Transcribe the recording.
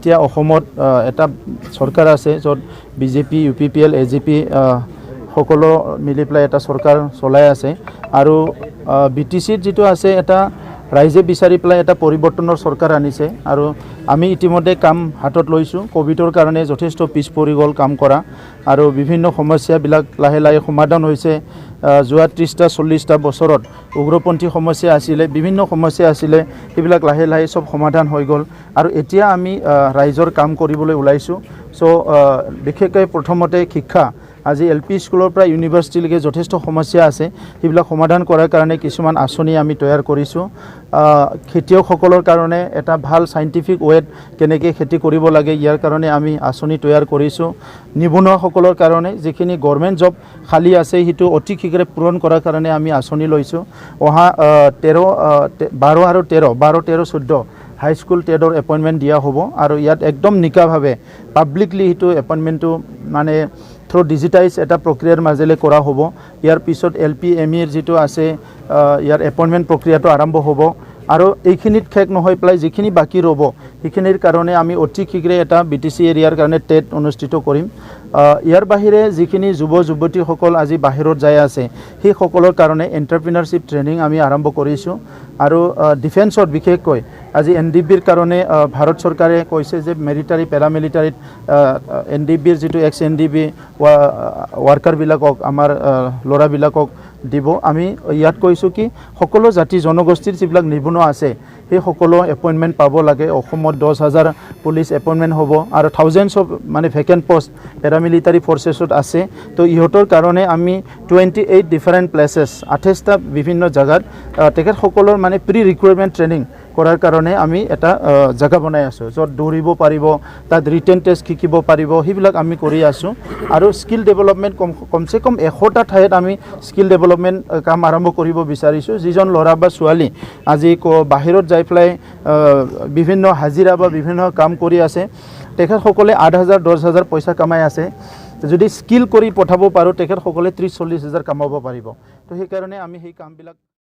এতিয়া অসমত এটা চৰকাৰ আছে য'ত বিজেপি UPPL AGP সকলো মিলি পেলাই এটা চৰকাৰ চলাই আছে আৰু BTCত যেটো আছে এটা ৰাইজে বিচাৰি পেলাই এটা পৰিৱৰ্তনৰ চৰকাৰ আনিছে আৰু আমি ইতিমধ্যে কাম হাতত লৈছো কোভিডৰ কাৰণে যথেষ্ট পিছ পৰি গ'ল কাম কৰা আৰু বিভিন্ন সমস্যাবিলাক লাহে লাহে সমাধান হৈছে যোৱা 30টা 40টা বছৰত উগ্ৰপন্থী সমস্যা আছিল বিভিন্ন সমস্যা আছিল সেইবিলাক লাহে লাহে সব সমাধান হৈ গ'ল আৰু এতিয়া আমি ৰাইজৰ কাম কৰিবলৈ ওলাইছো সো বিশেষকৈ প্ৰথমতে শিক্ষা আজি LP স্কুলৰ পৰা ইউনিভাৰ্চিটিলৈকে যথেষ্ট সমস্যা আছে সেইবিলাক সমাধান কৰাৰ কাৰণে কিছুমান আঁচনি আমি তৈয়াৰ কৰিছো খেতিয়কসকলৰ কাৰণে এটা ভাল সাইন্টিফিক ৱেত কেনেকৈ খেতি কৰিব লাগে ইয়াৰ কাৰণে আমি আঁচনি তৈয়াৰ কৰিছো নিবনুৱাসকলৰ কাৰণে যিখিনি গভৰ্ণমেণ্ট জব খালি আছে হিটো অতি শীঘ্ৰে পূৰণ কৰাৰ কাৰণে আমি আঁচনি লৈছো ওহা 12 আৰু 13 14 হাই স্কুল টেডৰ এপইন্টমেন্ট দিয়া হ'ব আৰু ইয়াত একদম নিকাভাৱে পাব্লিকলি হিটো এপইন্টমেন্টটো মানে থ্ৰু ডিজিটাইজ এটা প্ৰক্ৰিয়াৰ মাজেলে কৰা হ'ব ইয়াৰ পিছত LP ME এৰ যেটো আছে ইয়াৰ এপইন্টমেন্ট প্ৰক্ৰিয়াটো আৰম্ভ হ'ব আৰু এইখিনিত শেষ নহয় প্লাই যিখিনি বাকি ৰব সেইখিনিৰ কাৰণে আমি অতি শীঘ্ৰে এটা BTC এৰিয়াৰ কাৰণে টেট অনুষ্ঠিত কৰিম ইয়াৰ বাহিৰে যিখিনি যুৱ যুৱতীসকল আজি বাহিৰত যায় আছে সেই সকলৰ কাৰণে এন্টাৰপ্ৰেনাৰশিপ ট্ৰেনিং আমি আৰম্ভ কৰিছো আৰু ডিফেন্সত বিশেষকৈ আজি NDBৰ কাৰণে ভাৰত চৰকাৰে কৈছে যে মিলিটাৰী প্যাৰামিলিটাৰীত NDBৰ যেটো এক্স NDB ওয়াৰ্কাৰ বিলাকক আমাৰ লৰা বিলাকক দিব আমি ইয়াত কৈছো কি সকলো জাতি জনগোষ্ঠীৰ যিবিলাক নিবনুৱা আছে সেই সকলো এপইন্টমেন্ট পাব লাগে অসমত 10000 পুলিশ এপইন্টমেন্ট হ'ব আৰু থাউজেন্ডস অফ মানে ভ্যাকেন্ট পোষ্ট প্যাৰামিলিটাৰী ফোৰ্সেছত আছে তো ইহতৰ কাৰণে আমি 28 ডিফাৰেন্ট প্লেसेस 28টা বিভিন্ন জায়গাত তেখেত সকলৰ মানে প্ৰি ৰিক্ৰুটমেন্ট ট্ৰেনিং কৰাৰ কাৰণে আমি এটা জায়গা বনাই আছো যত দৌৰিব পাৰিব তাত ৰিটেন টেষ্ট শিকিব পাৰিব হিবিলাক আমি কৰি আছো আৰু স্কিল ডেভেলপমেন্ট কমসে কম 100টা ঠাইত আমি স্কিল ডেভেলপমেন্ট কাম আৰম্ভ কৰিব বিচাৰিছো যিজন লৰা বা ছোৱালী আজি বাহিৰত যাই ফ্লাই বিভিন্ন হাজিৰা বা বিভিন্ন কাম কৰি আছে তেখেত সকলে 8000 10000 পইচা কামাই আছে যদি স্কিল কৰি পঠাব পাৰো তেখেত সকলে 30 40 হাজাৰ কামাব পাৰিব তো সেই কাৰণে আমি সেই কামবিলাক